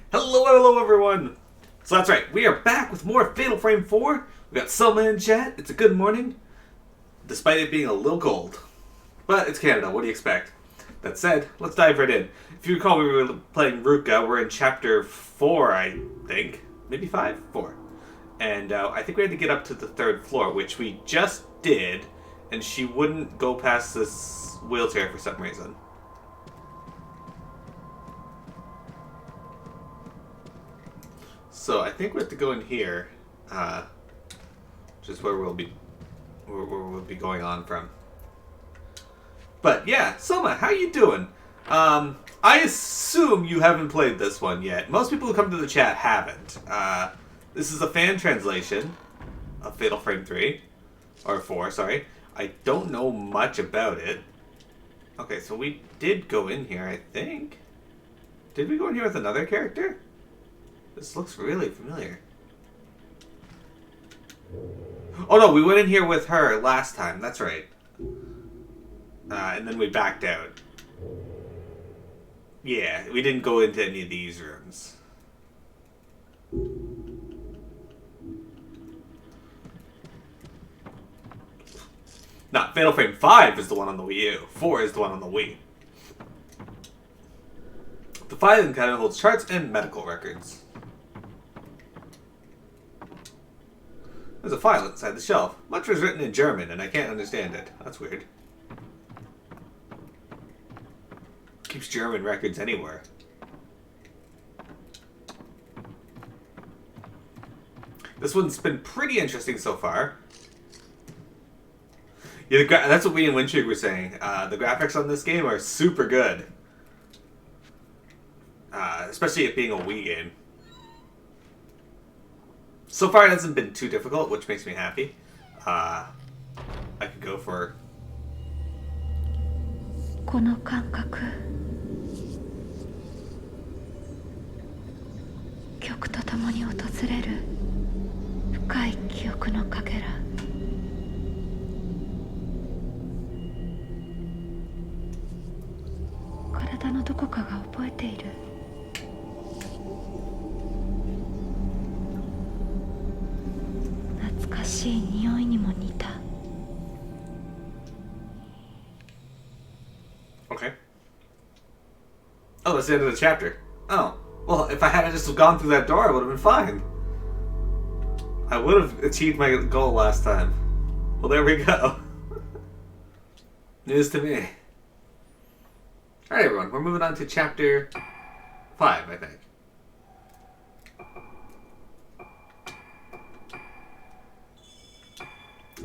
Hello everyone! So that's right, we are back with more Fatal Frame 4. We got Selma in chat. It's a good morning, despite it being a little cold. But it's Canada, what do you expect? That said, let's dive right in. If you recall, we were playing Ruka. We're in chapter 4, I think. Maybe 5? 4. And I think we had to get up to the 3rd floor, which we just did, and she wouldn't go past this wheelchair for some reason. So I think we have to go in here, which is where we'll be going on from. But yeah, Selma, how you doing? I assume you haven't played this one yet. Most people who come to the chat haven't. This is a fan translation of Fatal Frame 3 or 4. Sorry, I don't know much about it. Okay, so we did go in here, I think. Did we go in here with another character? This looks really familiar. Oh no, we went in here with her last time. That's right. And then we backed out. Yeah, we didn't go into any of these rooms. No, Fatal Frame 5 is the one on the Wii U. 4 is the one on the Wii. The filing cabinet holds charts and medical records. There's a file inside the shelf. Much was written in German, and I can't understand it. That's weird. Keeps German records anywhere. This one's been pretty interesting so far. Yeah, that's what we and Winchig were saying. The graphics on this game are super good. Especially it being a Wii game. So far, it hasn't been too difficult, which makes me happy. I could go for... この感覚曲とともに訪れる深い記憶のかけら体のどこかが覚えている Okay. Oh, that's the end of the chapter. Oh. Well, if I had just gone through that door, I would have been fine. I would have achieved my goal last time. Well, there we go. News to me. Alright, everyone. We're moving on to chapter 5, I think.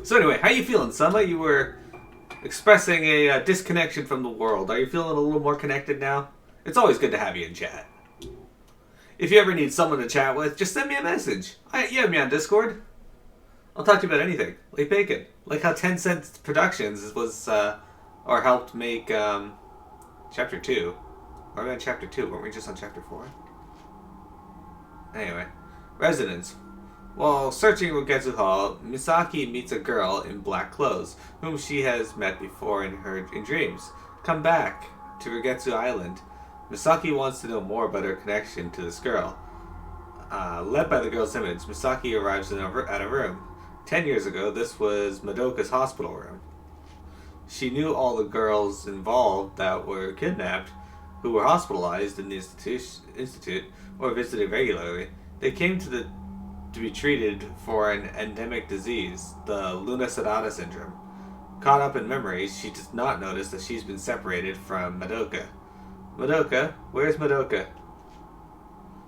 So anyway, how you feeling, Selma? You were expressing a disconnection from the world. Are you feeling a little more connected now? It's always good to have you in chat. If you ever need someone to chat with, just send me a message. You have me on Discord. I'll talk to you about anything. Like bacon. Like how 10 Cent Productions was, or helped make, Chapter 2. Or on Chapter 2, weren't we just on Chapter 4? Anyway. Residence. While searching Rugetsu Hall, Misaki meets a girl in black clothes, whom she has met before in dreams. Come back to Rugetsu Island. Misaki wants to know more about her connection to this girl. Led by the girl's image, Misaki arrives at a room. 10 years ago, this was Madoka's hospital room. She knew all the girls involved that were kidnapped, who were hospitalized in the institute or visited regularly. They came to be treated for an endemic disease, the Luna Sedata syndrome. Caught up in memories, she does not notice that she's been separated from Madoka. Madoka? Where's Madoka?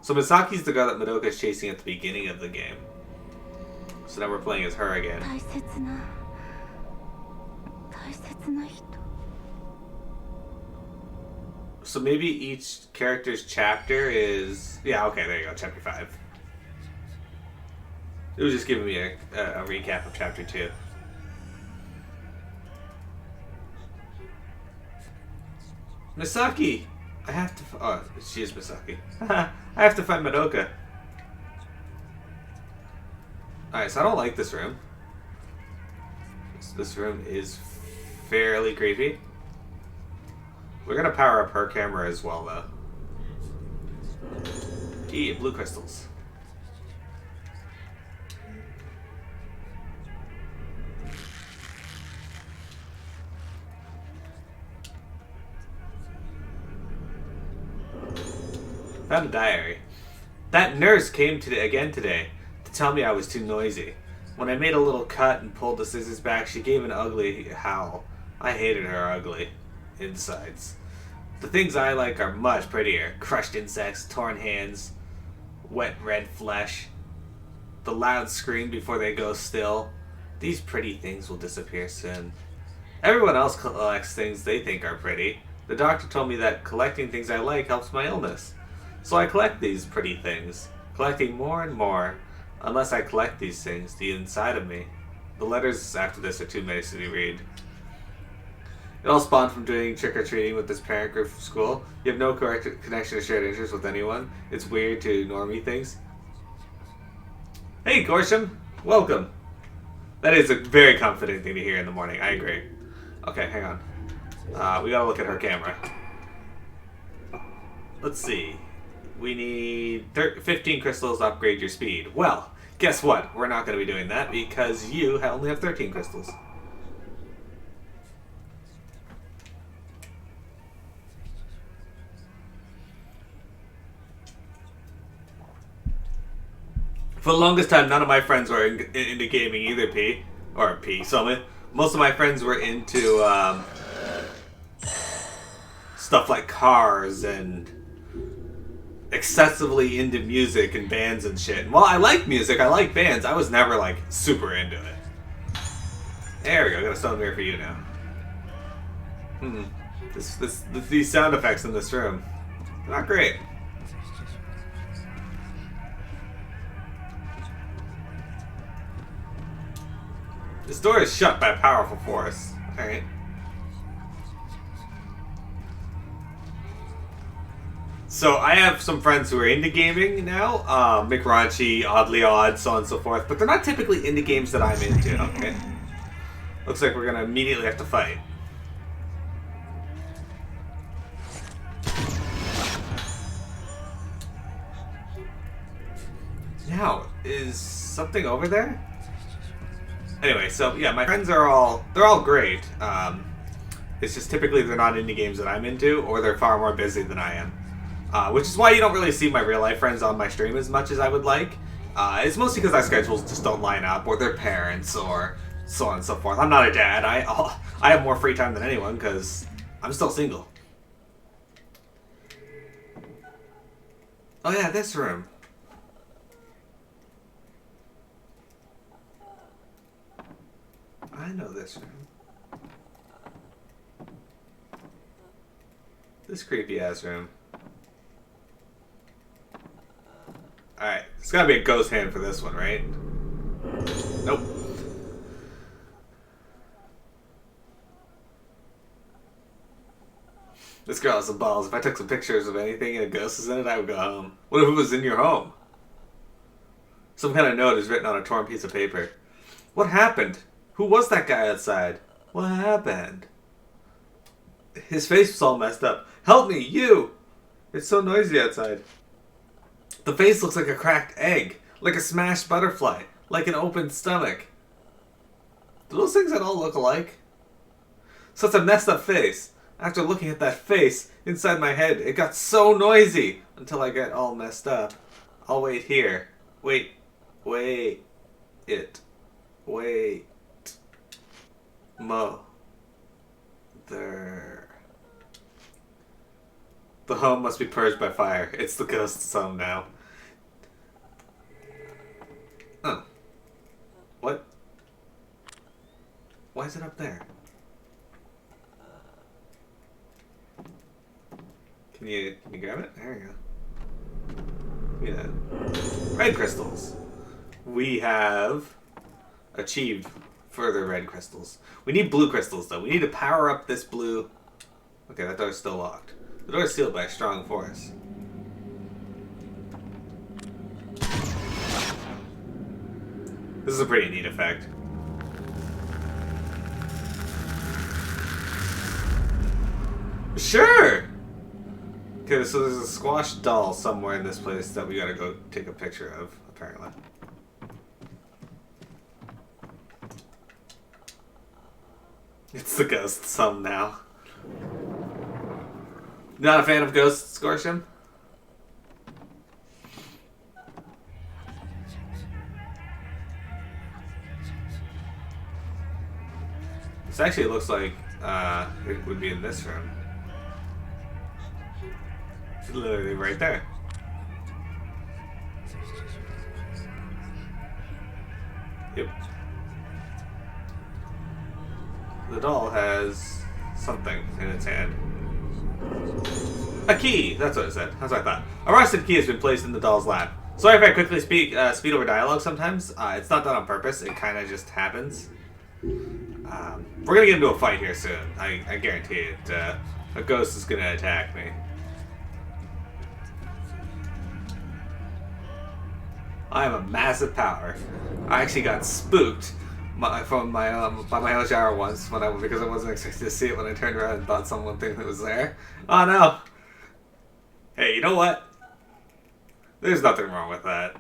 So Misaki's the girl that Madoka's chasing at the beginning of the game. So now we're playing as her again. So maybe each character's chapter is... Yeah, okay, there you go, chapter 5. It was just giving me a recap of chapter 2. Misaki! I have to... Oh, she is Misaki. I have to find Madoka. Alright, so I don't like this room. This room is fairly creepy. We're gonna power up her camera as well, though. Key and blue crystals. Found a diary. That nurse came again today to tell me I was too noisy. When I made a little cut and pulled the scissors back, she gave an ugly howl. I hated her ugly insides. The things I like are much prettier. Crushed insects, torn hands, wet red flesh, the loud scream before they go still. These pretty things will disappear soon. Everyone else collects things they think are pretty. The doctor told me that collecting things I like helps my illness. So I collect these pretty things, collecting more and more. Unless I collect these things, the inside of me. The letters after this are too messy to read. It all spawned from doing trick-or-treating with this parent group from school. You have no correct connection or shared interest with anyone. It's weird to ignore me things. Hey, Gorsham! Welcome! That is a very confident thing to hear in the morning. I agree. Okay, hang on. We gotta look at her camera. Let's see. We need 15 crystals to upgrade your speed. Well, guess what? We're not going to be doing that because you only have 13 crystals. For the longest time, none of my friends were into gaming either, Summit. Most of my friends were into stuff like cars and excessively into music and bands and shit. And while I like music, I like bands, I was never like super into it. There we go, got a stone mirror for you now. These sound effects in this room, not great. This door is shut by a powerful force. Alright. So I have some friends who are into gaming now, McRaunchy, Oddly Odd, so on and so forth, but they're not typically into games that I'm into, okay? Looks like we're gonna immediately have to fight. Now, is something over there? Anyway, so yeah, my friends are all great. It's just typically they're not into games that I'm into, or they're far more busy than I am. Which is why you don't really see my real life friends on my stream as much as I would like. It's mostly because our schedules just don't line up, or their parents, or so on and so forth. I'm not a dad. I have more free time than anyone because I'm still single. Oh yeah, this room. I know this room. This creepy ass room. Alright, there's gotta be a ghost hand for this one, right? Nope. This girl has some balls. If I took some pictures of anything and a ghost is in it, I would go home. What if it was in your home? Some kind of note is written on a torn piece of paper. What happened? Who was that guy outside? What happened? His face was all messed up. Help me, you! It's so noisy outside. The face looks like a cracked egg, like a smashed butterfly, like an open stomach. Do those things at all look alike? Such a messed up face. After looking at that face, inside my head, it got so noisy until I get all messed up. I'll wait here. Wait. There. The home must be purged by fire. It's the ghost's home now. Oh. What? Why is it up there? Can you grab it? There you go. Give me that. Red crystals. We have achieved further red crystals. We need blue crystals though. We need to power up this blue. Okay, that door's still locked. The door is sealed by a strong force. This is a pretty neat effect. Sure! Okay, so there's a squash doll somewhere in this place that we gotta go take a picture of, apparently. It's the ghost some now. Not a fan of ghosts, Gorsham? This actually looks like it would be in this room. It's literally right there. Yep. The doll has something in its hand. A key! That's what it said. That's what I thought. A rusted key has been placed in the doll's lap. Sorry if I quickly speed over dialogue sometimes. It's not done on purpose. It kind of just happens. We're gonna get into a fight here soon. I guarantee it. A ghost is gonna attack me. I have a massive power. I actually got spooked by my own shower once because I wasn't expecting to see it when I turned around and thought someone think it was there. Oh no! Hey, you know what? There's nothing wrong with that.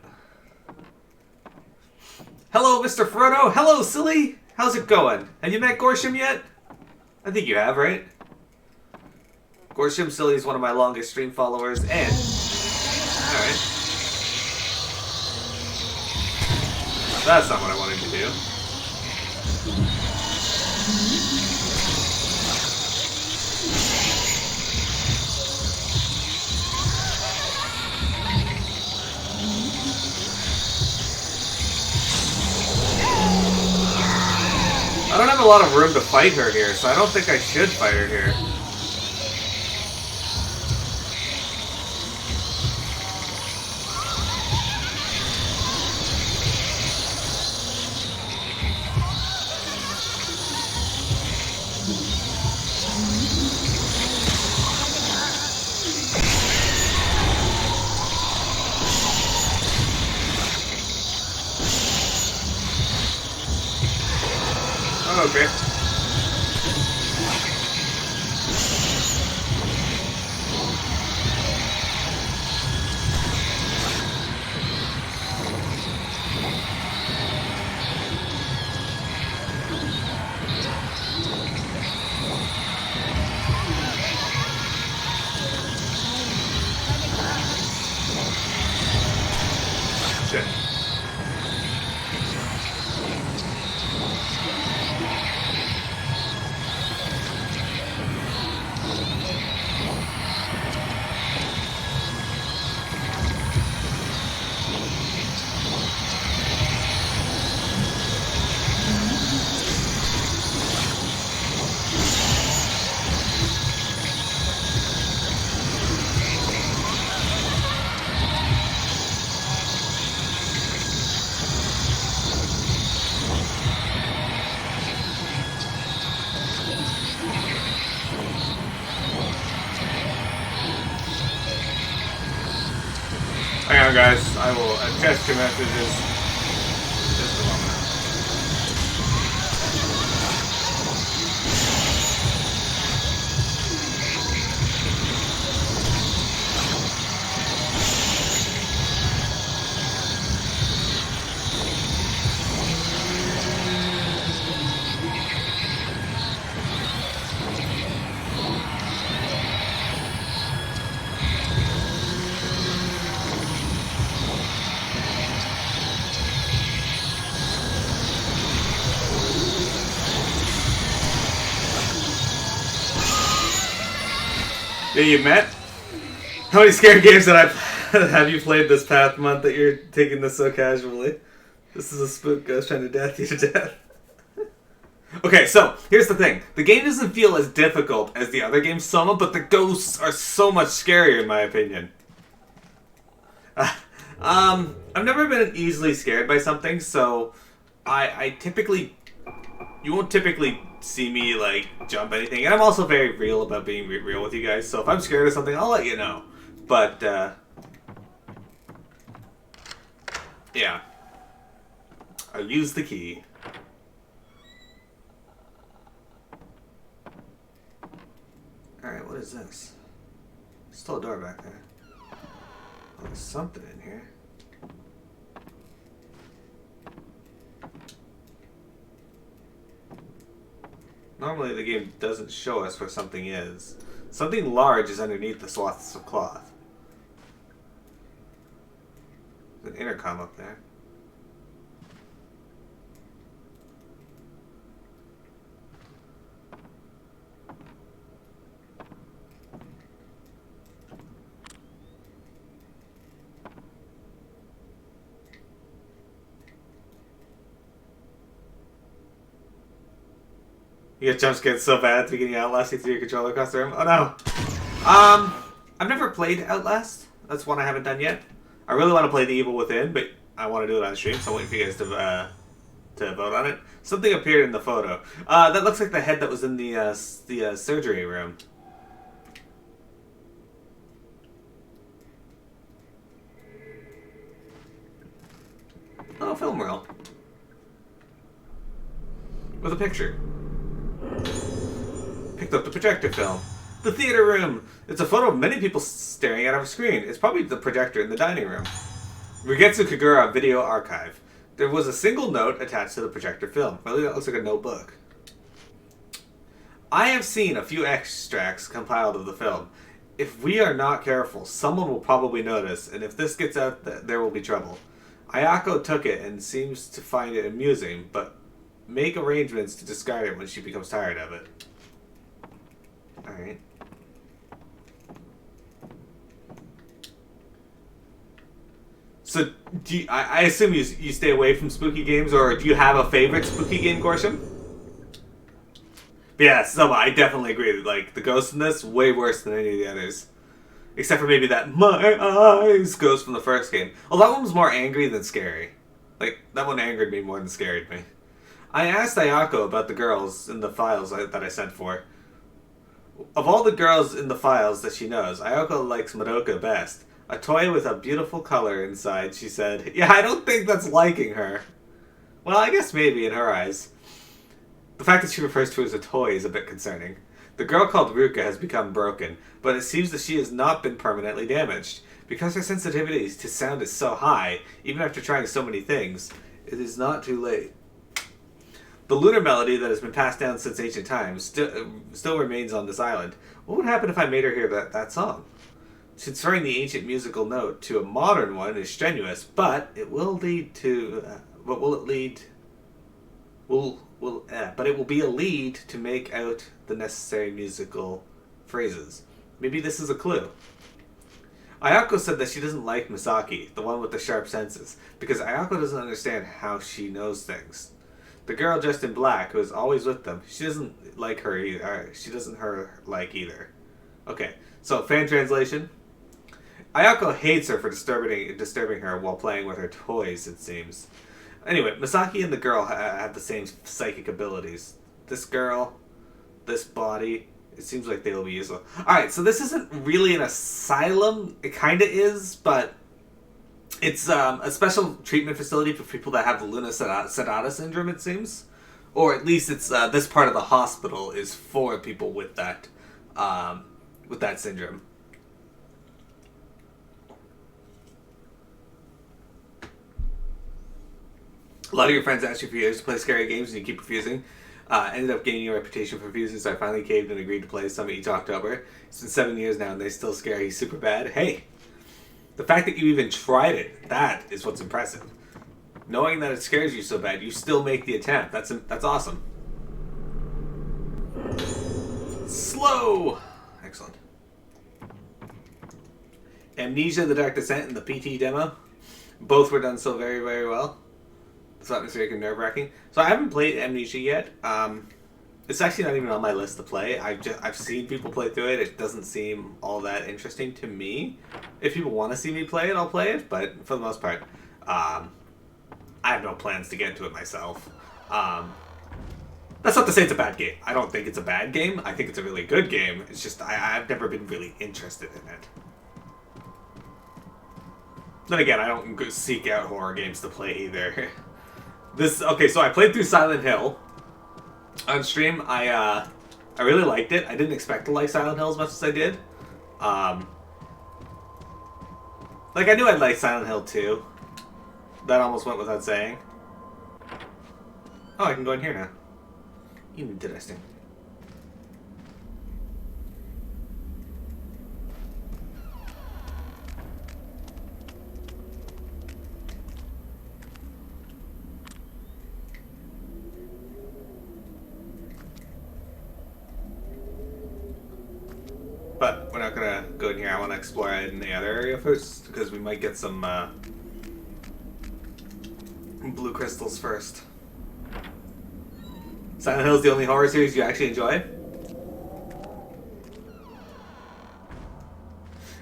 Hello, Mr. Frodo. Hello, silly. How's it going? Have you met Gorsham yet? I think you have, right? Gorsham Silly is one of my longest stream followers, and... Alright. That's not what I wanted to do. I don't have a lot of room to fight her here, so I don't think I should fight her here. Okay. Shit. Hang on, guys. I will attest your messages. Just a moment. Yeah, you met? How many scary games have you played this past month that you're taking this so casually? This is a spook ghost trying to death you to death. Okay, so, here's the thing. The game doesn't feel as difficult as the other games, Soma, but the ghosts are so much scarier in my opinion. I've never been easily scared by something, so I typically... You won't typically see me, like, jump anything. And I'm also very real about being real with you guys, so if I'm scared of something, I'll let you know. But, yeah. I'll use the key. Alright, what is this? Still a door back there. Oh, there's something in here. Normally the game doesn't show us where something is. Something large is underneath the swaths of cloth. There's an intercom up there. You get jump scared so bad at the beginning of Outlast, you threw your controller across the room. Oh no! I've never played Outlast. That's one I haven't done yet. I really want to play The Evil Within, but I want to do it on stream, so I'm waiting for you guys to vote on it. Something appeared in the photo. That looks like the head that was in the surgery room. Oh, film reel. With a picture. Picked up the projector film. The theater room. It's a photo of many people staring at a screen. It's probably the projector in the dining room. Rigetsu Kagura Video Archive. There was a single note attached to the projector film. Really, that looks like a notebook. I have seen a few extracts compiled of the film. If we are not careful, someone will probably notice, and if this gets out, there will be trouble. Ayako took it and seems to find it amusing, but make arrangements to discard it when she becomes tired of it. Alright. So, I assume you stay away from spooky games, or do you have a favorite spooky game, Gorsham? Yeah, so I definitely agree. Like, the ghost in this, way worse than any of the others. Except for maybe that "my eyes" ghost from the first game. Oh, that one was more angry than scary. Like, that one angered me more than scared me. I asked Ayako about the girls in the files that I sent for. Of all the girls in the files that she knows, Ayako likes Madoka best. A toy with a beautiful color inside, she said. Yeah, I don't think that's liking her. Well, I guess maybe in her eyes. The fact that she refers to her as a toy is a bit concerning. The girl called Ruka has become broken, but it seems that she has not been permanently damaged. Because her sensitivity to sound is so high, even after trying so many things, it is not too late. The lunar melody that has been passed down since ancient times still remains on this island. What would happen if I made her hear that song? Transferring the ancient musical note to a modern one is strenuous, but it will lead to... what will it lead... but it will be a lead to make out the necessary musical phrases. Maybe this is a clue. Ayako said that she doesn't like Misaki, the one with the sharp senses, because Ayako doesn't understand how she knows things. The girl dressed in black, who is always with them, she doesn't like her either. She doesn't like either. Okay, so fan translation. Ayako hates her for disturbing her while playing with her toys, it seems. Anyway, Misaki and the girl have the same psychic abilities. This girl, this body, it seems like they will be useful. Alright, so this isn't really an asylum. It kind of is, but it's a special treatment facility for people that have the Luna Sedata syndrome, it seems. Or at least it's this part of the hospital is for people with that syndrome. A lot of your friends asked you for years to play scary games and you keep refusing. Ended up gaining a reputation for refusing, so I finally caved and agreed to play some each October. It's been 7 years now and they still scare you super bad. Hey, the fact that you even tried it, that is what's impressive. Knowing that it scares you so bad, you still make the attempt. That's awesome. Slow! Excellent. Amnesia, The Dark Descent, and the PT demo. Both were done so very, very well. It's atmospheric and nerve-wracking. So I haven't played Amnesia yet. It's actually not even on my list to play. I've seen people play through it. It doesn't seem all that interesting to me. If people want to see me play it, I'll play it. But for the most part, I have no plans to get into it myself. That's not to say it's a bad game. I don't think it's a bad game. I think it's a really good game. It's just I've never been really interested in it. Then again, I don't go seek out horror games to play either. Okay, so I played through Silent Hill on stream. I really liked it. I didn't expect to like Silent Hill as much as I did. Like, I knew I'd like Silent Hill 2. That almost went without saying. Oh, I can go in here now. Interesting. But we're not gonna go in here. I want to explore it in the other area first, because we might get some blue crystals first. Silent Hill is the only horror series you actually enjoy?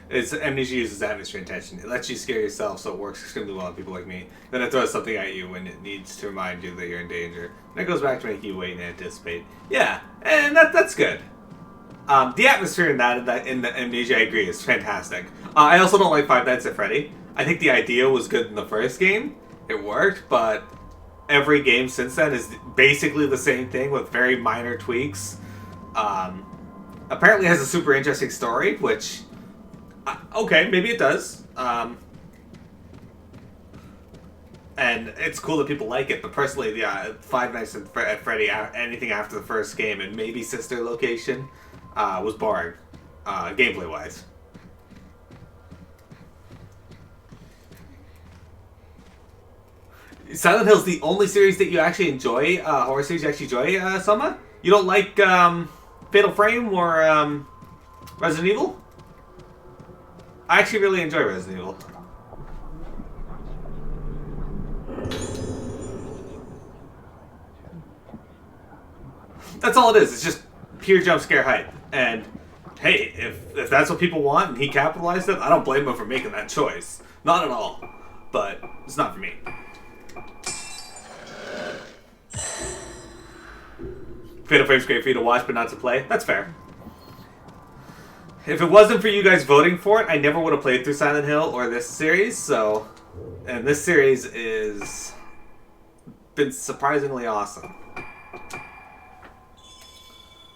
Amnesia uses atmosphere and tension. It lets you scare yourself, so it works extremely well on people like me. Then it throws something at you when it needs to remind you that you're in danger. And it goes back to make you wait and anticipate. Yeah, and that's good. The atmosphere in the Amnesia, I agree, is fantastic. I also don't like Five Nights at Freddy. I think the idea was good in the first game. It worked, but every game since then is basically the same thing with very minor tweaks. Apparently has a super interesting story, which... okay, maybe it does. And it's cool that people like it, but personally, Five Nights at Freddy, anything after the first game, and maybe Sister Location, was boring, gameplay-wise. Silent Hill's the only series that you actually enjoy, horror series you actually enjoy, Selma? You don't like Fatal Frame or Resident Evil? I actually really enjoy Resident Evil. That's all it is. It's just pure jump scare hype. And hey, if that's what people want and he capitalized it, I don't blame him for making that choice. Not at all. But it's not for me. Fatal Frame's great for you to watch but not to play. That's fair. If it wasn't for you guys voting for it, I never would have played through Silent Hill or this series, so... And this series is... been surprisingly awesome.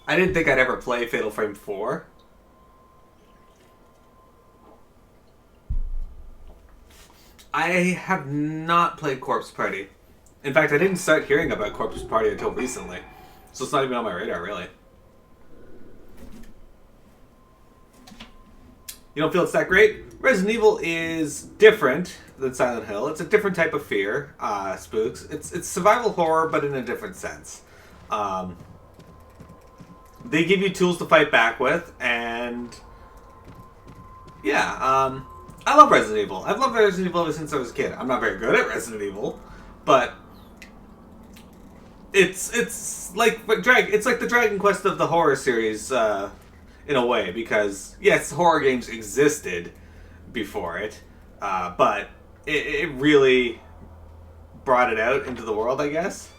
I didn't think I'd ever play Fatal Frame 4. I have not played Corpse Party. In fact, I didn't start hearing about Corpse Party until recently. So it's not even on my radar, really. You don't feel it's that great? Resident Evil is different than Silent Hill. It's a different type of fear, spooks. It's survival horror, but in a different sense. They give you tools to fight back with, and... yeah, I love Resident Evil. I've loved Resident Evil ever since I was a kid. I'm not very good at Resident Evil, but... It's like the Dragon Quest of the horror series, in a way, because yes, horror games existed before it, but it really brought it out into the world, I guess.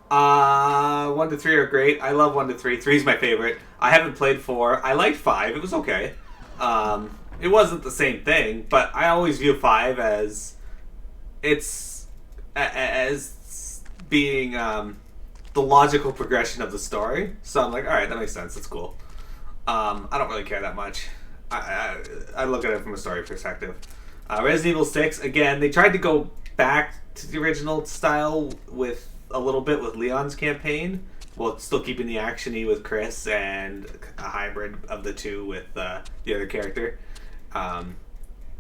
1 to 3 are great. I love 1 to 3. 3 is my favorite. I haven't played 4. I liked 5. It was okay. It wasn't the same thing, but I always view 5 as being the logical progression of the story. So I'm like, alright, that makes sense. That's cool. I don't really care that much. I look at it from a story perspective. Resident Evil 6, again, they tried to go back to the original style with a little bit with Leon's campaign, while still keeping the action-y with Chris and a hybrid of the two with the other character. And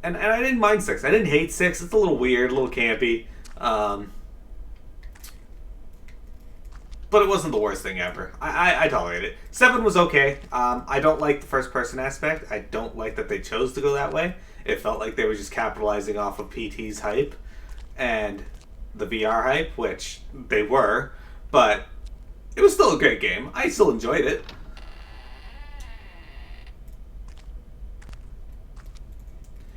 I didn't mind 6. I didn't hate 6. It's a little weird, a little campy. But it wasn't the worst thing ever. I tolerate it. 7 was okay. I don't like the first-person aspect. I don't like that they chose to go that way. It felt like they were just capitalizing off of PT's hype and the VR hype, which they were. But it was still a great game. I still enjoyed it.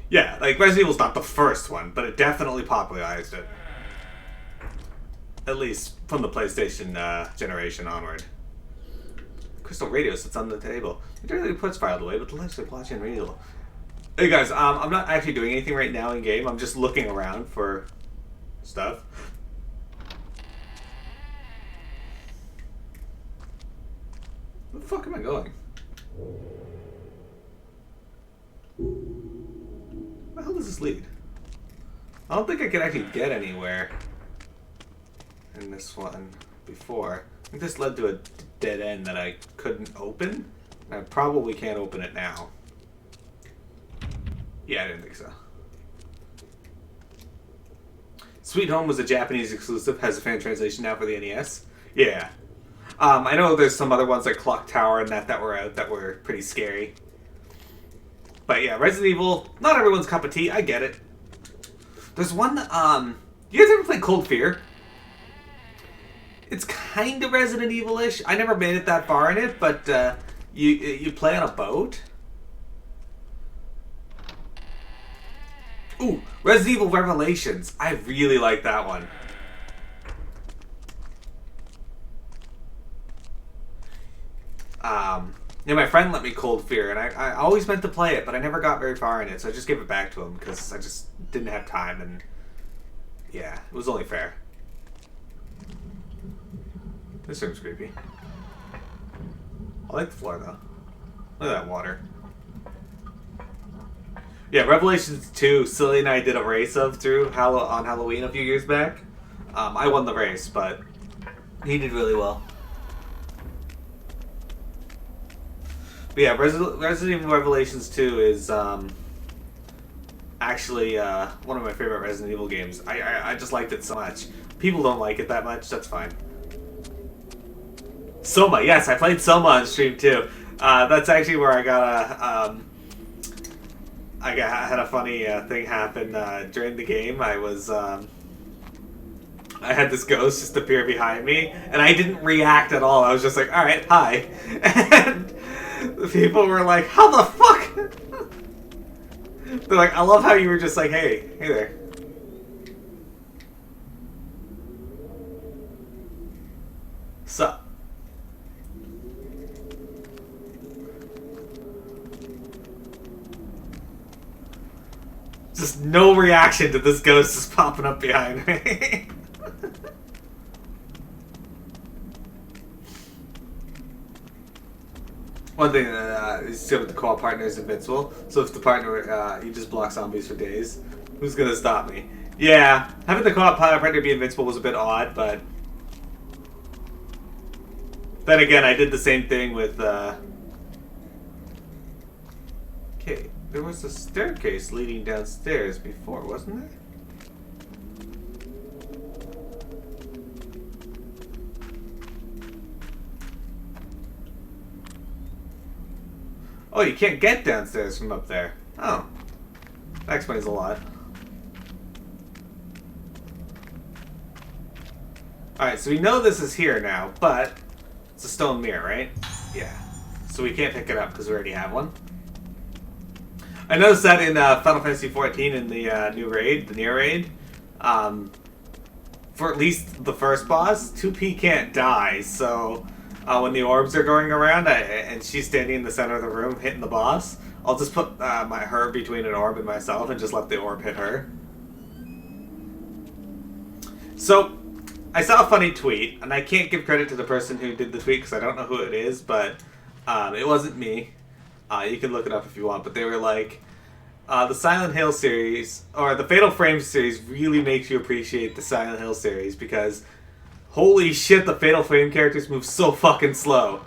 Yeah, like Resident Evil's not the first one, but it definitely popularized it. At least from the PlayStation generation onward. Crystal Radio sits on the table. The dirty puts filed away, but the lights are blotchy and readable. Hey guys, I'm not actually doing anything right now in game. I'm just looking around for stuff. Where the fuck am I going? does this lead? I don't think I could actually get anywhere in this one before. I think this led to a dead end that I couldn't open. I probably can't open it now. Yeah, I didn't think so. Sweet Home was a Japanese exclusive. Has a fan translation now for the NES. Yeah. I know there's some other ones like Clock Tower and that were out that were pretty scary. But yeah, Resident Evil, not everyone's cup of tea. I get it. There's one, you guys ever play Cold Fear? It's kind of Resident Evil-ish. I never made it that far in it, but you play on a boat. Ooh, Resident Evil Revelations. I really like that one. Yeah, my friend let me Cold Fear, and I always meant to play it, but I never got very far in it, so I just gave it back to him because I just didn't have time, and yeah, it was only fair. This room's creepy. I like the floor, though. Look at that water. Yeah, Revelations 2, Silly and I did a race on Halloween a few years back. I won the race, but he did really well. But yeah, Resident Evil Revelations 2 is actually one of my favorite Resident Evil games. I just liked it so much. People don't like it that much, that's fine. Soma, yes, I played Soma on stream too. That's actually where I got had a funny thing happen during the game. I had this ghost just appear behind me, and I didn't react at all. I was just like, all right, hi. And the people were like, how the fuck? They're like, I love how you were just like, hey there. Sup? Just no reaction to this ghost just popping up behind me. One thing is good with the co-op partner is invincible. So if the partner, you just block zombies for days, who's gonna stop me? Yeah, having the co-op partner be invincible was a bit odd, but then again, I did the same thing with. Okay, there was a staircase leading downstairs before, wasn't there? Oh, you can't get downstairs from up there. Oh. That explains a lot. Alright, so we know this is here now, but it's a stone mirror, right? Yeah. So we can't pick it up because we already have one. I noticed that in Final Fantasy XIV in the new raid, the Nier raid, for at least the first boss, 2P can't die, so when the orbs are going around and she's standing in the center of the room hitting the boss, I'll just put her between an orb and myself and just let the orb hit her. So, I saw a funny tweet, and I can't give credit to the person who did the tweet because I don't know who it is, but it wasn't me. You can look it up if you want, but they were like, the Silent Hill series, or the Fatal Frame series really makes you appreciate the Silent Hill series because holy shit, the Fatal Frame characters move so fucking slow.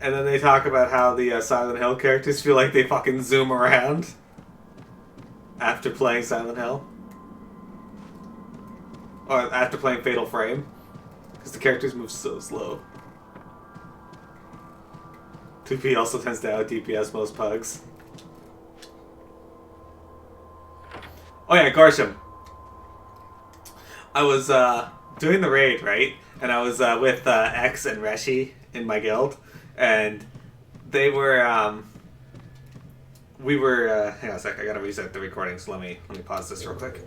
And then they talk about how the Silent Hill characters feel like they fucking zoom around after playing Silent Hill. Or after playing Fatal Frame. Because the characters move so slow. 2P also tends to out DPS most pugs. Oh yeah, Gorsham. I was doing the raid, right? And I was with X and Reshi in my guild. And they were, we were, hang on a sec, I gotta reset the recording, so let me pause this real quick.